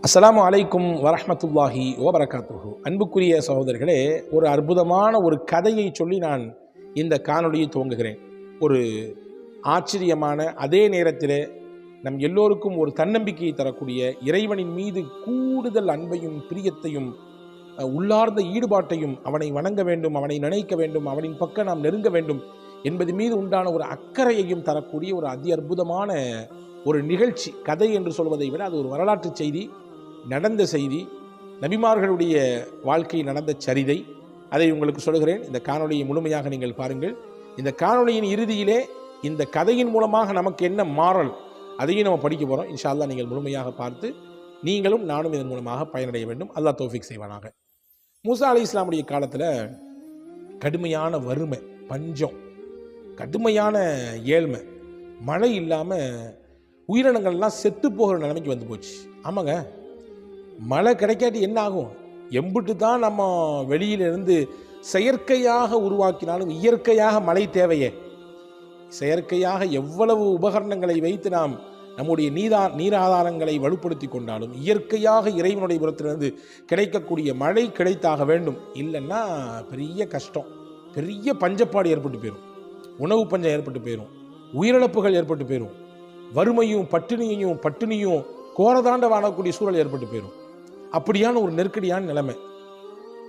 அஸ்ஸலாமு அலைக்கும் வரஹ்மத்துல்லாஹி வபரகாத்துஹு. அன்புக்குரிய சகோதரர்களே, ஒரு அற்புதமான ஒரு கதையை சொல்லி நான் இந்த காணொளியை துவங்குகிறேன். ஒரு ஆச்சரியமான, அதே நேரத்தில் நம் எல்லோருக்கும் ஒரு தன்னம்பிக்கையை தரக்கூடிய, இறைவனின் மீது கூடுதல் அன்பையும் பிரியத்தையும் உள்ளார்ந்த ஈடுபாட்டையும், அவனை வணங்க வேண்டும், அவனை நினைக்க வேண்டும், அவனின் பக்கம் நாம் நெருங்க வேண்டும் என்பது மீது உண்டான ஒரு அக்கறையையும் தரக்கூடிய ஒரு அதி அற்புதமான ஒரு நிகழ்ச்சி. கதை என்று சொல்வதை விட அது ஒரு வரலாற்று செய்தி, நடந்த செய்தி, நபிமார்களுடைய வாழ்க்கையில் நடந்த சரிதை. அதை உங்களுக்கு சொல்கிறேன். இந்த காணொளியை முழுமையாக நீங்கள் பாருங்கள். இந்த காணொளியின் இறுதியிலே இந்த கதையின் மூலமாக நமக்கு என்ன மாறல், அதையும் நம்ம படிக்க போகிறோம். இன்ஷா அல்லாஹ் நீங்கள் முழுமையாக பார்த்து நீங்களும் நானும் இதன் மூலமாக பயனடைய வேண்டும். அல்லாஹ் தௌஃபீக் செய்வானாக. மூசா அலைஹிஸ்ஸலாமுடைய காலத்தில் கடுமையான வறுமை, பஞ்சம், கடுமையான ஏழ்மை, மழை இல்லாமல் உயிரினங்கள்லாம் செத்து போகிற நிலைமைக்கு வந்து போச்சு. ஆமாங்க, மழை கிடைக்காட்டி என்ன ஆகும்? எம்பிட்டு தான் நம்ம வெளியிலிருந்து செயற்கையாக உருவாக்கினாலும் இயற்கையாக மழை தேவையே. செயற்கையாக எவ்வளவு உபகரணங்களை வைத்து நாம் நம்முடைய நீராதாரங்களை வலுப்படுத்தி கொண்டாலும் இயற்கையாக இறைவனுடைய புறத்திலிருந்து கிடைக்கக்கூடிய மழை கிடைத்தாக வேண்டும். இல்லைன்னா பெரிய கஷ்டம், பெரிய பஞ்சப்பாடு ஏற்பட்டு போயிடும், உணவு பஞ்சம் ஏற்பட்டு போயிடும், உயிரிழப்புகள் ஏற்பட்டு போயிடும், வறுமையும் பட்டினியும் கோரதாண்ட வாழக்கூடிய சூழல் ஏற்பட்டு போயிடும். அப்படியான ஒரு நெருக்கடியான நிலைமை.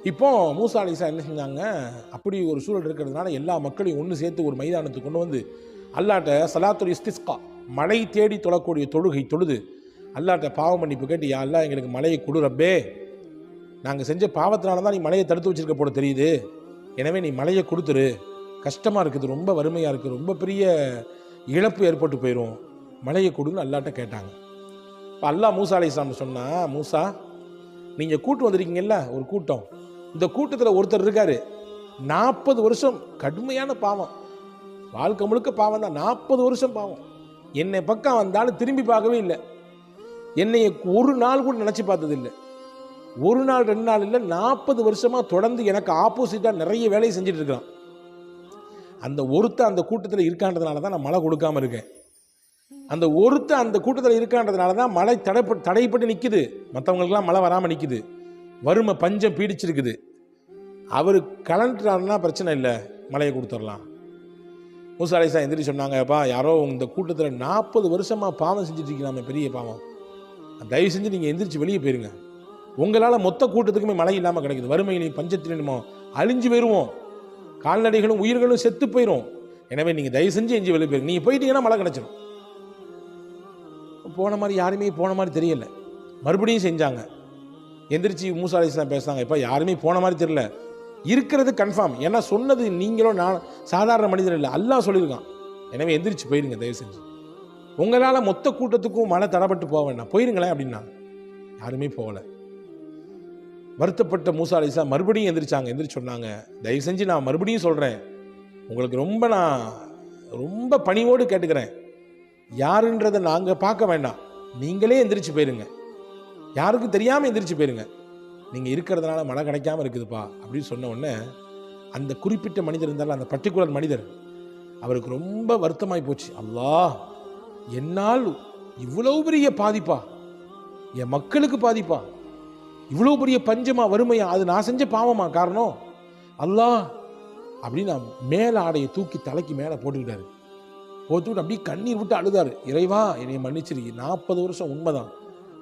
இப்போ மூசா அலைஹிஸ்ஸலாம் என்ன செஞ்சாங்க? அப்படி ஒரு சூழல் இருக்கிறதுனால எல்லா மக்களையும் ஒன்று சேர்த்து ஒரு மைதானத்துக்கு கொண்டு வந்து அல்லாட்ட சலாத்துல் இஸ்திஸ்கா, மழை தேடி தொழக்கூடிய தொழுகை தொழுது அல்லாட்ட பாவ மன்னிப்பு கேட்டு, யா அல்லாஹ் எங்களுக்கு மழையை கொடு ரப்பே, நாங்கள் செஞ்ச பாவத்தினால தான் நீ மழையை தடுத்து வச்சிருக்க போல தெரியுது, எனவே நீ மழையை கொடுத்துரு, கஷ்டமாக இருக்குது, ரொம்ப வறுமையாக இருக்குது, ரொம்ப பெரிய இழப்பு ஏற்பட்டு போயிடும், மழையை கொடுன்னு அல்லாட்ட கேட்டாங்க. இப்போ அல்லாஹ் மூசா அலைஹிஸ்ஸலாம் சொன்னா, மூசா நீங்கள் கூட்டு வந்திருக்கீங்கல்ல ஒரு கூட்டம், இந்த கூட்டத்தில் ஒருத்தர் இருக்காரு, 40 வருஷம் கடுமையான பாவம், வாழ்க்கை முழுக்க பாவம் தான், 40 வருஷம் பாவம், என்னை பக்கம் வந்தாலும் திரும்பி பார்க்கவே இல்லை, என்னை ஒரு நாள் கூட நினச்சி பார்த்தது இல்லை, ஒரு நாள் 2 நாள் இல்லை, 40 வருஷமாக தொடர்ந்து எனக்கு ஆப்போசிட்டாக நிறைய வேலையை செஞ்சுட்டு இருக்கிறான். அந்த ஒருத்த அந்த கூட்டத்தில் இருக்கான்றதுனால தான் நான் மழை கொடுக்காம இருக்கேன். அந்த ஒருத்த அந்த கூட்டத்தில் இருக்கான்றதுனால தான் மழை தடைப்பட்டு நிற்குது, மற்றவங்களுக்கெல்லாம் மழை வராமல் நிற்குது, வறுமை பஞ்சம் பீடிச்சிருக்குது. அவர் கலண்டுறாருன்னா பிரச்சனை இல்லை, மழையை கொடுத்துடலாம். மூசா அலைஹிஸ்ஸலாம் எந்திரிச்சு சொன்னாங்கப்பா, யாரோ இந்த கூட்டத்தில் 40 வருஷமாக பாவம் செஞ்சுட்டு இருக்கீங்க, பெரிய பாவம், தயவு செஞ்சு நீங்கள் எந்திரிச்சு வெளியே போயிருங்க, உங்களால் மொத்த கூட்டத்துக்குமே மழை இல்லாமல் கிடைக்குது, வறுமையிலையும் பஞ்சத்திலும் அழிஞ்சு போயிடுவோம், கால்நடைகளும் உயிர்களும் செத்து போயிடும், எனவே நீங்கள் தயவு செஞ்சு எஞ்சி வெளியே போயிருங்க, நீங்கள் போயிட்டீங்கன்னா மழை கிடைச்சிடும். போன மாதிரி யாருமே போன மாதிரி தெரியல. மறுபடியும் செஞ்சாங்க. எந்திரிச்சு மூசா அலைஹிஸ்ஸலாம் பேசுனாங்க, இப்போ யாருமே போன மாதிரி தெரியல, இருக்கிறது கன்ஃபார்ம், ஏன்னா சொன்னது நீங்களும் நான் சாதாரண மனிதர் இல்லை, அல்லாஹ் சொல்லியிருக்கான், எனவே எந்திரிச்சு போயிருங்க தயவு செஞ்சு, உங்களால் மொத்த கூட்டத்துக்கும் மழை தடப்பட்டு போக வேண்டாம், போயிருங்களேன் அப்படின்னா. யாருமே போகலை. வருத்தப்பட்ட மூசா அலைஹிஸ்ஸலாம் மறுபடியும் எந்திரிச்சாங்க. எந்திரிச்சு சொன்னாங்க, தயவு செஞ்சு நான் மறுபடியும் சொல்கிறேன், உங்களுக்கு நான் ரொம்ப பணிவோடு கேட்டுக்கிறேன், யாருன்றதை நாங்கள் பார்க்க வேண்டாம், நீங்களே எந்திரிச்சு போயிருங்க, யாருக்கும் தெரியாமல் எந்திரிச்சு போயிருங்க, நீங்கள் இருக்கிறதுனால மழை கிடைக்காம இருக்குதுப்பா அப்படின்னு சொன்ன உடனே அந்த குறிப்பிட்ட மனிதர் இருந்தாலும், அந்த பர்டிகுலர் மனிதர், அவருக்கு ரொம்ப வருத்தமாகி போச்சு. அல்லாஹ், என்னால் இவ்வளவு பெரிய பாதிப்பா, என் மக்களுக்கு பாதிப்பா, இவ்வளோ பெரிய பஞ்சமா வறுமையா, அது நான் செஞ்ச பாவமா காரணம் அல்லாஹ் அப்படின்னு மேலே ஆடையை தூக்கி தலைக்கு மேலே போட்டுக்கிட்டாரு. போட்டுவிட்டு அப்படியே கண்ணீர் விட்டு அழுதாரு, இறைவா என்னை மன்னிச்சிரு, 40 வருஷம் உண்மைதான்,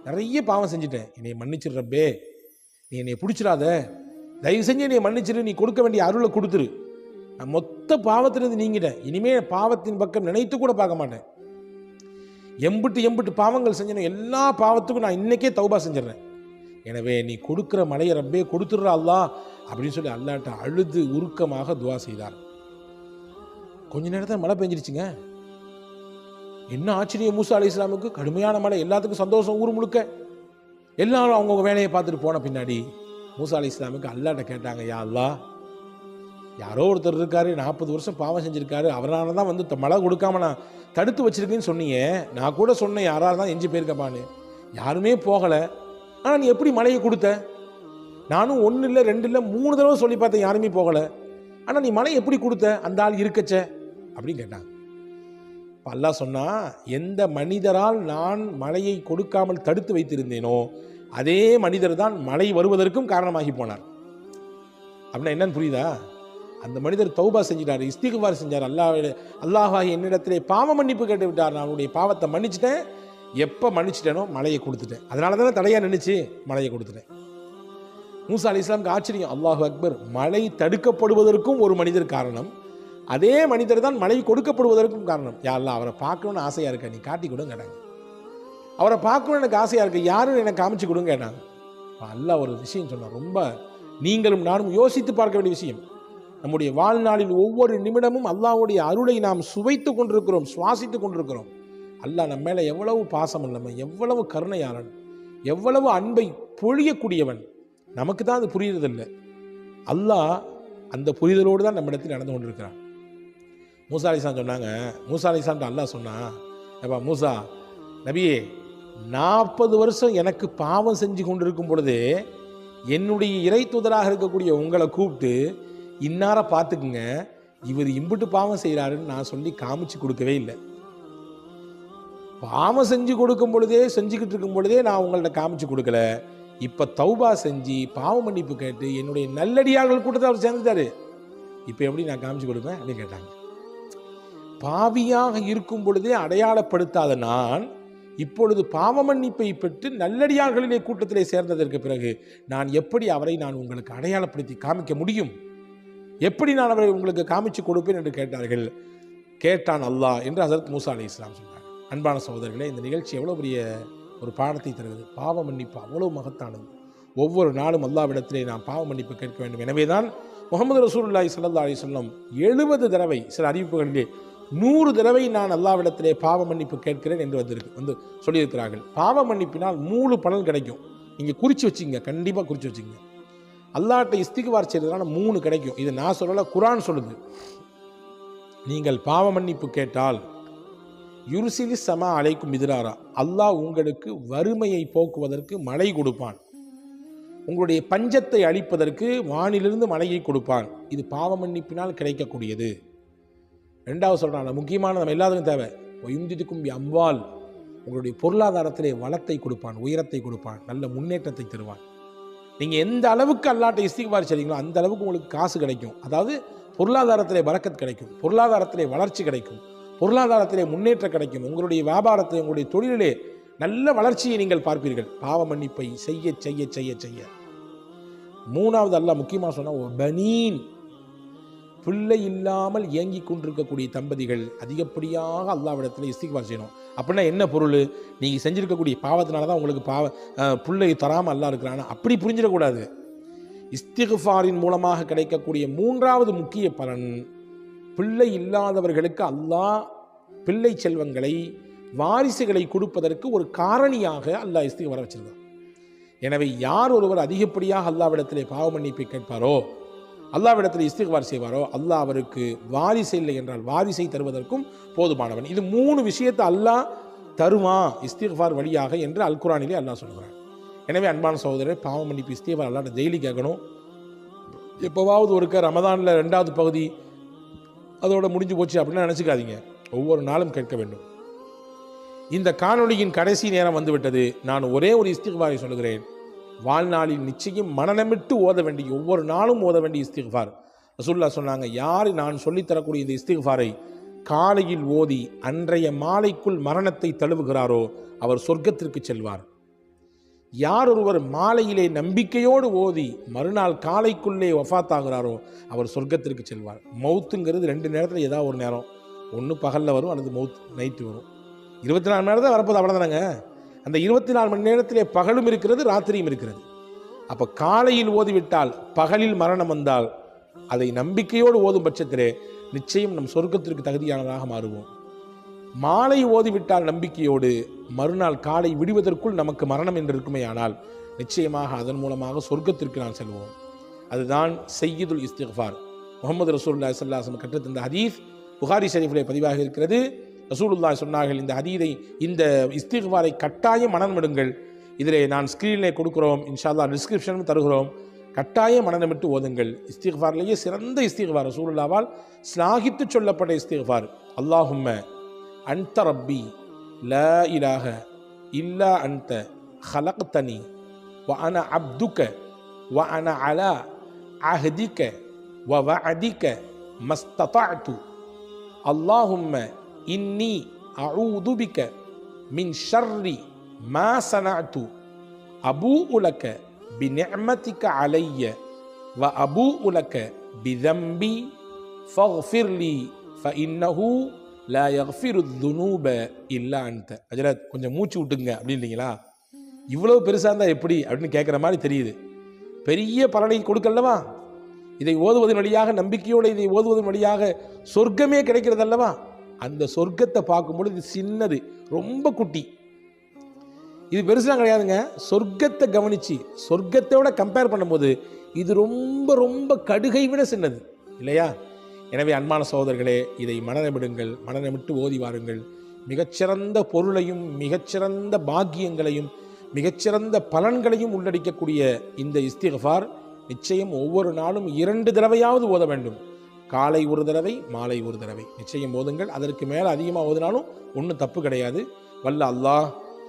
நிறைய பாவம் செஞ்சுட்டேன், என்னை மன்னிச்சிரு ரப்பே, நீ என்னை பிடிச்சிடாத, தயவு செஞ்சு என்னை மன்னிச்சிரு, நீ கொடுக்க வேண்டிய அருளை கொடுத்துரு, நான் மொத்த பாவத்திலிருந்து நீங்கிட்டேன், இனிமேல் பாவத்தின் பக்கம் நினைத்து கூட பார்க்க மாட்டேன், எம்பிட்டு பாவங்கள் செஞ்சேன், எல்லா பாவத்துக்கும் நான் இன்னைக்கே தௌபா செஞ்சிடறேன், எனவே நீ கொடுக்குற மலையை ரப்பே கொடுத்துடுற அல்லாஹ் அப்படின்னு சொல்லி அல்லாஹ்ட்ட அழுது உருக்கமாக துவா செய்தார். கொஞ்ச நேரத்தில் மழை பெஞ்சிருச்சுங்க. என்ன ஆச்சரியம், மூசா அலைஹிஸ்ஸலாமுக்கு கடுமையான மழை, எல்லாத்துக்கும் சந்தோஷம், ஊர் முழுக்க எல்லாரும் அவங்கவுங்க வேலையை பார்த்துட்டு போன பின்னாடி மூசா அலைஹிஸ்ஸலாமுக்கு அல்லாஹ்ட்ட கேட்டாங்க, யா அல்லாஹ், யாரோ ஒருத்தர் இருக்காரு, 40 வருஷம் பாவம் செஞ்சுருக்காரு, அவரால் தான் வந்து மழை கொடுக்காம நான் தடுத்து வச்சிருக்கேன்னு சொன்னீங்க, நான் கூட சொன்னேன் யாரால் தான் எஞ்சி போயிருக்கப்பான்னு, யாருமே போகலை, ஆனால் நீ எப்படி மழையை கொடுத்த? நானும் 1 இல்லை 2 இல்லை 3 தடவை சொல்லி பார்த்தேன், யாருமே போகலை, ஆனால் நீ மழை எப்படி கொடுத்த? அந்த ஆள் இருக்கச்ச அப்படின்னு கேட்டாங்க. அல்லாஹ் சொன்னா, எந்த மனிதரால் நான் மழையை கொடுக்காமல் தடுத்து வைத்திருந்தேனோ அதே மனிதர் தான் மழை வருவதற்கும் காரணமாகி போனார். அப்படின்னா என்னன்னு புரியுதா? அந்த மனிதர் தௌபா செஞ்சிட்டார், இஸ்திக்பார் செஞ்சார், அல்லாஹ் என்னிடத்திலே பாவ மன்னிப்பு கேட்டு விட்டார், நான் அவனுடைய பாவத்தை மன்னிச்சிட்டேன், எப்போ மன்னிச்சிட்டேனோ மழையை கொடுத்துட்டேன், அதனால தானே தடையாக நின்றுச்சு, மழையை கொடுத்துட்டேன். மூசா அலைஹிஸ்ஸலாமுக்கு ஆச்சரியம், அல்லாஹு அக்பர், மழை தடுக்கப்படுவதற்கும் ஒரு மனிதர் காரணம், அதே மனிதர் தான் மழை கொடுக்கப்படுவதற்கும் காரணம். யா அல்லாஹ், அவரை பார்க்கணுன்னு ஆசையாக இருக்க, நீ காட்டி கொடுங்க கேட்டாங்க. அவரை பார்க்கணுன்னு எனக்கு ஆசையாக இருக்கு, யாரும் எனக்கு காமிச்சு கொடுங்க கேட்டாங்க. அல்லாஹ் ஒரு விஷயம் சொன்னார், ரொம்ப நீங்களும் நானும் யோசித்து பார்க்க வேண்டிய விஷயம். நம்முடைய வாழ்நாளில் ஒவ்வொரு நிமிடமும் அல்லாஹ்வுடைய அருளை நாம் சுவைத்து கொண்டிருக்கிறோம், சுவாசித்து கொண்டிருக்கிறோம். அல்லாஹ் நம்ம மேலே எவ்வளவு பாசம் உள்ளவன், எவ்வளவு கருணையாளன், எவ்வளவு அன்பை பொழியக்கூடியவன், நமக்கு தான் அது புரியுறதில்லை. அல்லாஹ் அந்த புரிதலோடு தான் நம்ம இடத்தில் நடந்து கொண்டிருக்கிறான். மூசா அலைஹிஸ்ஸலாம் சொன்னாங்க, மூசா அலைஹிஸ்ஸலாம் அல்லாஹ் சொன்னா, ஏப்பா மூசா நபியே, 40 வருஷம் எனக்கு பாவம் செஞ்சு கொண்டிருக்கும் பொழுதே என்னுடைய இறை தூதராக இருக்கக்கூடிய உங்களை கூப்பிட்டு இன்னார பார்த்துக்குங்க, இவர் இம்புட்டு பாவம் செய்கிறாருன்னு நான் சொல்லி காமிச்சு கொடுக்கவே இல்லை. பாவம் செஞ்சு கொடுக்கும் பொழுதே, செஞ்சுக்கிட்டு இருக்கும் பொழுதே நான் உங்கள்ட்ட காமிச்சு கொடுக்கல, இப்போ தௌபா செஞ்சு பாவ மன்னிப்பு கேட்டு என்னுடைய நல்லடியார்கள் கூட்டத்தை அவர் சேர்ந்துட்டாரு, இப்போ எப்படி நான் காமிச்சு கொடுப்பேன் அப்படின்னு கேட்டாங்க. பாவியாக இருக்கும் பொழுதே அடையாளப்படுத்தாத நான் இப்பொழுது பாவ மன்னிப்பை பெற்று நல்லடியார்களிலே கூட்டத்திலே சேர்ந்ததற்கு பிறகு நான் எப்படி அவரை நான் உங்களுக்கு அடையாளப்படுத்தி காமிக்க முடியும், எப்படி நான் அவரை உங்களுக்கு காமிச்சு கொடுப்பேன் என்று கேட்டார்கள். கேட்டான் அல்லாஹ் என்று ஹஸரத் மூசா அலைஹிஸ்ஸலாம் சொன்னார். அன்பான சகோதரர்களே, இந்த நிகழ்ச்சி எவ்வளோ பெரிய ஒரு பாடத்தை தருகிறது. பாவ மன்னிப்பு அவ்வளோ மகத்தானது. ஒவ்வொரு நாளும் அல்லாஹ்விடத்திலே நாம் பாவ மன்னிப்பு கேட்க வேண்டும். எனவே தான் முஹம்மது ரசூலுல்லாஹி ஸல்லல்லாஹு அலைஹி வஸல்லம் 70 தடவை, சில அறிவிப்புகளிலே 100 தடவை நான் அல்லாஹ்விடத்திலே பாவ மன்னிப்பு கேட்கிறேன் என்று வந்து சொல்லியிருக்கிறார்கள். பாவ மன்னிப்பினால் 3 பலன் கிடைக்கும். நீங்கள் குறித்து வச்சுங்க, கண்டிப்பாக குறித்து வச்சுங்க. அல்லாஹ்ட்ட இஸ்திக்பார் செய்கிறதுனால 3 கிடைக்கும். இது நான் சொல்லலை, குர்ஆன் சொல்லுது. நீங்கள் பாவ மன்னிப்பு கேட்டால் யுர்சிலி ஸமா அலைக்கும் மித்ராரா, அல்லாஹ் உங்களுக்கு வறுமையை போக்குவதற்கு மழை கொடுப்பான், உங்களுடைய பஞ்சத்தை அழிப்பதற்கு வானிலிருந்து மழையை கொடுப்பான். இது பாவ மன்னிப்பினால் கிடைக்கக்கூடியது. 2வது சொல்கிறாங்க, முக்கியமான நம்ம எல்லாத்துக்கும் தேவை, ஒயும்திதுக்கும் அம்வால், உங்களுடைய பொருளாதாரத்திலே வளத்தை கொடுப்பான், உயரத்தை கொடுப்பான், நல்ல முன்னேற்றத்தை தருவான். நீங்கள் எந்த அளவுக்கு அல்லாஹ்ட்ட இஸ்திக்பார் செய்றீங்களோ அந்த அளவுக்கு உங்களுக்கு காசு கிடைக்கும். அதாவது பொருளாதாரத்திலே பரக்கத் கிடைக்கும், பொருளாதாரத்திலே வளர்ச்சி கிடைக்கும், பொருளாதாரத்திலே முன்னேற்றம் கிடைக்கும், உங்களுடைய வியாபாரத்தை, உங்களுடைய தொழிலிலே நல்ல வளர்ச்சியை நீங்கள் பார்ப்பீர்கள் பாவ மன்னிப்பை செய்ய செய்ய செய்ய செய்ய. 3வது அல்லாஹ் முக்கியமாக சொன்னால், பனீன், பிள்ளை இல்லாமல் இயங்கி கொண்டிருக்கக்கூடிய தம்பதிகள் அதிகப்படியாக அல்லாஹ்விடத்தில் இஸ்திக்பார் செய்யணும். அப்படின்னா என்ன பொருள்? நீங்கள் செஞ்சுருக்கக்கூடிய பாவத்தினால தான் உங்களுக்கு பிள்ளை தராமல் அல்லாஹ் இருக்கிறானா, அப்படி புரிஞ்சிடக்கூடாது. இஸ்திக்பாரின் மூலமாக கிடைக்கக்கூடிய 3வது முக்கிய பலன், பிள்ளை இல்லாதவர்களுக்கு அல்லாஹ் பிள்ளை செல்வங்களை, வாரிசுகளை கொடுப்பதற்கு ஒரு காரணியாக அல்லாஹ் இஸ்திக்பார் வச்சிருக்கான். எனவே யார் ஒருவர் அதிகப்படியாக அல்லாஹ்விடத்திலே பாவ மன்னிப்பை கேட்பாரோ, அல்லாஹ்விடத்தில் இஸ்திக்பார் செய்வாரோ, அல்லாஹ் அவருக்கு வாரிசு இல்லை என்றால் வாரிசை தருவதற்கும் போதுமானவன். இது 3 விஷயத்தை அல்லாஹ் தருவான் இஸ்திக்பார் வழியாக என்று அல் குர்ஆனிலே அல்லாஹ் சொல்கிறான். எனவே அன்பான சகோதரர், பாவ மன்னிப்பு இஸ்திக்பார் அல்லாஹ்ட்ட டெய்லி கேட்கணும். எப்போவாவது ஒருக்க ரமதானில் 2வது பகுதி அதோட முடிஞ்சு போச்சு அப்படின்னு நினச்சிக்காதீங்க, ஒவ்வொரு நாளும் கேட்க வேண்டும். இந்த காணொளியின் கடைசி நேரம் வந்துவிட்டது. நான் ஒரே ஒரு இஸ்திக்பாரை சொல்கிறேன். வாழ்நாளில் நிச்சயம் மனநமிட்டு ஓத வேண்டிய, ஒவ்வொரு நாளும் ஓத வேண்டிய இஸ்திக்பார். ரசூலுல்லாஹ் சொன்னாங்க, யார் நான் சொல்லித்தரக்கூடிய இந்த இஸ்திக்பாரை காலையில் ஓதி அன்றைய மாலைக்குள் மரணத்தை தழுவுகிறாரோ அவர் சொர்க்கத்திற்கு செல்வார். யார் ஒருவர் மாலையிலே நம்பிக்கையோடு ஓதி மறுநாள் காலைக்குள்ளே வஃபாத்தாகிறாரோ அவர் சொர்க்கத்திற்கு செல்வார். மௌத்துங்கிறது 2 நேரத்தில் ஏதாவது ஒரு நேரம், ஒன்று பகலில் வரும் அல்லது மௌத் நைட்டு வரும். 24 மணி நேரம் தான் வரப்போது, அவ்வளோதானங்க. அந்த 24 மணி நேரத்திலே பகலும் இருக்கிறது, ராத்திரியும் இருக்கிறது. அப்போ காலையில் ஓதிவிட்டால், பகலில் மரணம் வந்தால், அதை நம்பிக்கையோடு ஓதும் பட்சத்திலே நிச்சயம் நம் சொர்க்கத்திற்கு தகுதியானதாக மாறுவோம். மாலை ஓதிவிட்டால் நம்பிக்கையோடு, மறுநாள் காலை விடுவதற்குள் நமக்கு மரணம் என்று இருக்குமே ஆனால் நிச்சயமாக அதன் மூலமாக சொர்க்கத்திற்கு நான் செல்வோம். அதுதான் சய்யிதுல் இஸ்திக்பார். முஹம்மது ரசூலுல்லாஹி ஸல்லல்லாஹு அலைஹி வஸல்லம் கற்றுத்தந்த ஹதீஸ் புகாரி ஷரீஃபிலே பதிவாக இருக்கிறது. ரசூலுல்லாஹி சொன்னார்கள், இந்த ஹதீதை, இந்த இஸ்திக்பாரை கட்டாயம் மனனமிடுங்கள். இதிலே நான் ஸ்க்ரீனிலே கொடுக்குறோம், இன்ஷா அல்லாஹ் டிஸ்கிரிப்ஷனும் தருகிறோம். கட்டாயம் மனனமிட்டு ஓதுங்கள். இஸ்திக்பார்லேயே சிறந்த இஸ்திக்பார், ரசூலுல்லாஹ்வால் ஸ்லாகித்து சொல்லப்பட்ட இஸ்திக்பார், அல்லாஹும்ம அன்த ரப்பி லா இலாஹ இல்லா அன்த ஹலக்தனி وأنا عبدك وأنا على عهدك ووعدك ما استطعت اللهم إني أعوذ بك من شر ما صنعت أبوء لك بنعمتك علي وأبوء لك بذنبي فاغفر لي فإنه لا يغفر الذنوب إلا أنت. ஹஜ்ரத் கொஞ்சம் மூச்சு விட்டுங்க அப்படின்றீங்களா? இவ்வளவு பெருசாக இருந்தால் எப்படி அப்படின்னு கேட்குற மாதிரி தெரியுது. பெரிய பலனை கொடுக்கல்லவா? இதை ஓதுவதன் வழியாக, நம்பிக்கையோடு இதை ஓதுவதன் வழியாக சொர்க்கமே கிடைக்கிறது அல்லவா? அந்த சொர்க்கத்தை பார்க்கும்போது இது சின்னது, ரொம்ப குட்டி. இது பெருசுலாம் கிடையாதுங்க. சொர்க்கத்தை கவனித்து சொர்க்கத்தோட கம்பேர் பண்ணும்போது இது ரொம்ப ரொம்ப கடுகை விட சின்னது இல்லையா? எனவே அன்பான சகோதரர்களே, இதை மனநமிடுங்கள், மனநமிட்டு ஓதி வாருங்கள். மிகச்சிறந்த பொருளையும் மிகச்சிறந்த பாக்கியங்களையும் மிகச்சிறந்த பலன்களையும் உள்ளடக்கக்கூடிய இந்த இஸ்திக்ஃபார் நிச்சயம் ஒவ்வொரு நாளும் 2 தடவையாவது ஓத வேண்டும். காலை ஒரு தடவை, மாலை ஒரு தடவை நிச்சயம் ஓதுங்கள். அதற்கு மேலே அதிகமாக ஓதினாலும் ஒன்றும் தப்பு கிடையாது. வல்ல அல்லாஹ்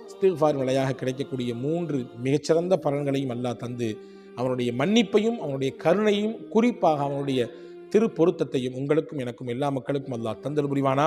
இஸ்திக்ஃபார் வழியாக கிடைக்கக்கூடிய 3 மிகச்சிறந்த பலன்களையும் அல்லாஹ் தந்து அவனுடைய மன்னிப்பையும் அவனுடைய கருணையும் குறிப்பாக அவனுடைய திரு பொருத்தத்தையும் உங்களுக்கும் எனக்கும் எல்லா மக்களுக்கும் அல்லாஹ் தந்தல் புரிவானா.